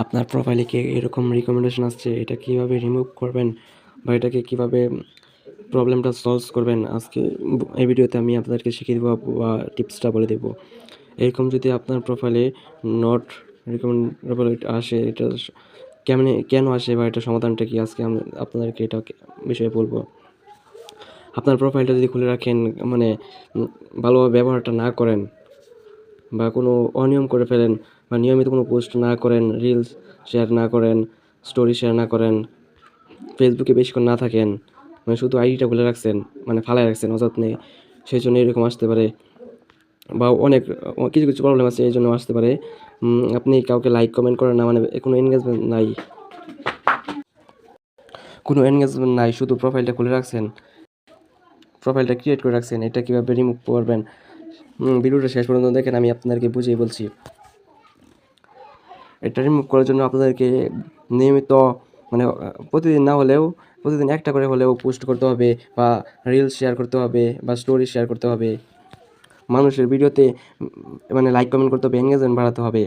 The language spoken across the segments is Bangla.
আপনার প্রোফাইলে কি এরকম রিকমেন্ডেশন আসছে, এটা কিভাবে রিমুভ করবেন বা এটাকে কিভাবে প্রবলেমটা সলভ করবেন, আজকে এই ভিডিওতে আমি আপনাদেরকে শিখিয়ে দেবো বা টিপসটা বলে দেবো। এরকম যদি আপনার প্রোফাইলে নট রিকমেন্ডেবল আসে, এটা কেন আসে বা এটা সমাধানটা কি, আজকে আমি আপনাদেরকে এটা বিষয়ে বলবো। আপনার প্রোফাইলটা যদি খুলে রাখেন, মানে ভালোভাবে ব্যবহারটা না করেন বা কোনো অনিয়ম করে ফেলেন বা নিয়মিত কোনো পোস্ট না করেন, রিলস শেয়ার না করেন, স্টোরি শেয়ার না করেন, ফেসবুকে বেশিক্ষণ না থাকেন, মানে শুধু আইডিটা খুলে রাখছেন, মানে ফালায় রাখছেন অযত্নে, সেই জন্য এরকম আসতে পারে। বা অনেক কিছু কিছু প্রবলেম আছে, এই জন্য আসতে পারে। আপনি কাউকে লাইক কমেন্ট করেন না, মানে কোনো এনগেজমেন্ট নাই, শুধু প্রোফাইলটা খুলে রাখছেন, প্রোফাইলটা ক্রিয়েট করে রাখছেন। এটা কীভাবে রিমুভ করবেন, ভিডিওটা শেষ পর্যন্ত দেখেন, আমি আপনাদেরকে বুঝিয়ে বলছি। এটা রিমুভ করার জন্য আপনাদেরকে নিয়মিত, মানে প্রতিদিন না হলেও প্রতিদিন একটা করে হলেও পোস্ট করতে হবে বা রিলস শেয়ার করতে হবে বা স্টোরি শেয়ার করতে হবে। মানুষের ভিডিওতে মানে লাইক কমেন্ট করতে হবে, এনগেজমেন্ট বাড়াতে হবে।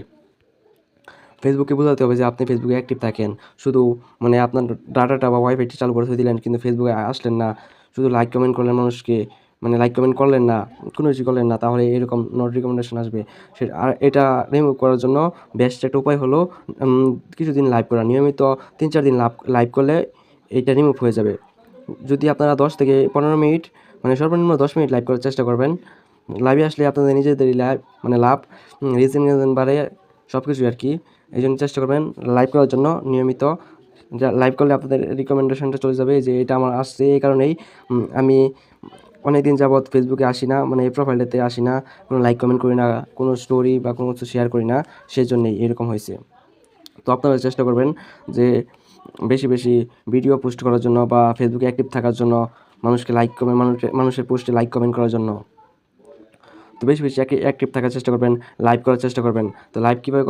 ফেসবুকে বোঝাতে হবে যে আপনি ফেসবুকে অ্যাক্টিভ থাকেন। শুধু মানে আপনার ডাটাটা বা ওয়াইফাইটি চালু করে দিলেন, কিন্তু ফেসবুকে আসলেন না, শুধু লাইক কমেন্ট করলেন মানুষকে, মানে লাইক কমেন্ট করলেন না, কোনো কিছু করলেন না, তাহলে এরকম নট রিকমেন্ডেশন আসবে। আর এটা রিমুভ করার জন্য বেস্ট একটা উপায় হলো কিছুদিন লাইভ করা, নিয়মিত 3-4 দিন লাইভ করলে এইটা রিমুভ হয়ে যাবে। যদি আপনারা 10 থেকে 15 মিনিট, মানে সর্বনিম্ন 10 মিনিট লাইভ করার চেষ্টা করবেন। লাইভে আসলে আপনাদের নিজেদেরই মানে লাভ, রিচ এনগেজমেন্ট বাড়ে, সব কিছুই আর কি। এই জন্য চেষ্টা করবেন লাইভ করার জন্য নিয়মিত। লাইভ করলে আপনাদের রিকমেন্ডেশনটা চলে যাবে যে এটা আমার আসছে, এই কারণেই আমি অনেক দিন যাবৎ ফেসবুকে আসি না, মানে এই প্রোফাইলটাতে আসি না, কোনো লাইক কমেন্ট করি না, কোনো স্টোরি বা কোনো কিছু শেয়ার করি না, সেই জন্যই এরকম হয়েছে। তো আপনারা চেষ্টা করবেন যে বেশি বেশি ভিডিও পোস্ট করার জন্য বা ফেসবুকে অ্যাক্টিভ থাকার জন্য, মানুষকে লাইক কমেন্ট, মানুষের পোস্টে লাইক কমেন্ট করার জন্য। তো বেশি বেশি অ্যাক্টিভ থাকার চেষ্টা করবেন, লাইভ করার চেষ্টা করবেন। তো লাইভ কীভাবে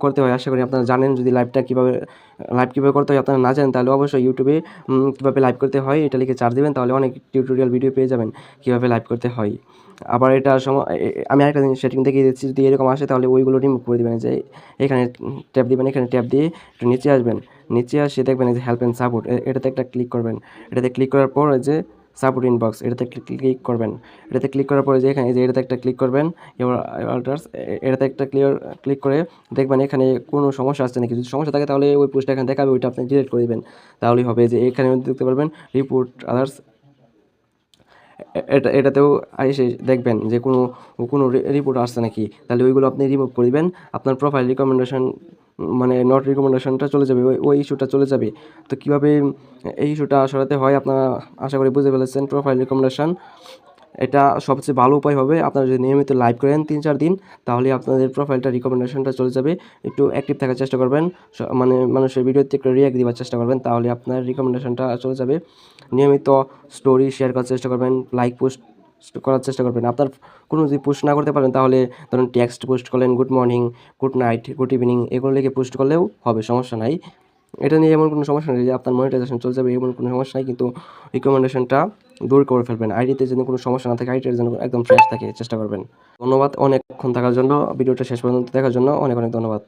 করতে হয় আশা করি আপনারা জানেন। যদি লাইভ কীভাবে করতে হয় আপনারা না জানেন, তাহলে অবশ্যই ইউটিউবে কীভাবে লাইভ করতে হয় এটা লিখে সার্চ দিবেন, তাহলে অনেক টিউটোরিয়াল ভিডিও পেয়ে যাবেন কীভাবে লাইভ করতে হয়। আবার এটা আমি আরেকটা জিনিস সেটিং দেখিয়ে দিচ্ছি, যদি এরকম আসে তাহলে ওইগুলো রিমুভ করে দেবেন। যে এখানে ট্যাপ দিবেন, এখানে ট্যাপ দিয়ে একটু নিচে আসবেন, নিচে আসে দেখবেন যে হেল্প অ্যান্ড সাপোর্ট, এটাতে একটা ক্লিক করবেন। এটাতে ক্লিক করার পর যে সাপোর্ট ইনবক্স, এটাতে ক্লিক করবেন। এটাতে ক্লিক করার পরে যে এখানে যে এটাতে একটা ক্লিক করবেন, এবার অল্টার্স, এটাতে একটা ক্লিক করে দেখবেন এখানে কোনো সমস্যা আসছে নাকি। যদি সমস্যা থাকে তাহলে ওই পোস্টটা এখানে দেখাবে, ওইটা আপনি ডিলিট করে দেবেন, তাহলেই হবে। যে এখানে দেখতে পারবেন রিপোর্ট আদার্স, এটাতেও এসে দেখবেন যে কোনো রিপোর্ট আসছে নাকি, তাহলে ওইগুলো আপনি রিমুভ করে দিবেন। আপনার প্রোফাইল রিকমেন্ডেশন, মানে নট রিকমেন্ডেশনটা চলে যাবে, ওই ইস্যুটা চলে যাবে। তো কীভাবে এই ইস্যুটা সরাতে হয় আপনারা আশা করি বুঝে ফেলেছেন। প্রোফাইল রিকমেন্ডেশন এটা সবচেয়ে ভালো উপায় হবে, আপনারা যদি নিয়মিত লাইভ করেন 3-4 দিন, তাহলে আপনাদের প্রোফাইলটা রিকমেন্ডেশনটা চলে যাবে। একটু অ্যাক্টিভ থাকার চেষ্টা করবেন, মানে মানুষের ভিডিওতে একটু রিয়াক্ট দেওয়ার চেষ্টা করবেন, তাহলে আপনার রিকমেন্ডেশনটা চলে যাবে। নিয়মিত স্টোরি শেয়ার করার চেষ্টা করবেন, লাইক পোস্ট করার চেষ্টা করবেন। আপনার কোনো যদি পোস্ট না করতে পারেন, তাহলে ধরুন টেক্সট পোস্ট করলেন, good morning, good night, good evening, এগুলো লিখে পোস্ট করলেও হবে, সমস্যা নাই। এটা নিয়ে এমন কোনো সমস্যা নেই যে আপনার মনিটাইজেশন চলে যাবে, এমন কোনো সমস্যা নাই। কিন্তু রিকমেন্ডেশনটা দূর করে ফেলবেন, আইডিতে যেন কোনো সমস্যা না থাকে, আইডিটা যেন একদম ফ্রেশ থাকে চেষ্টা করবেন। ধন্যবাদ অনেকক্ষণ থাকার জন্য, ভিডিওটা শেষ পর্যন্ত দেখার জন্য অনেক অনেক ধন্যবাদ।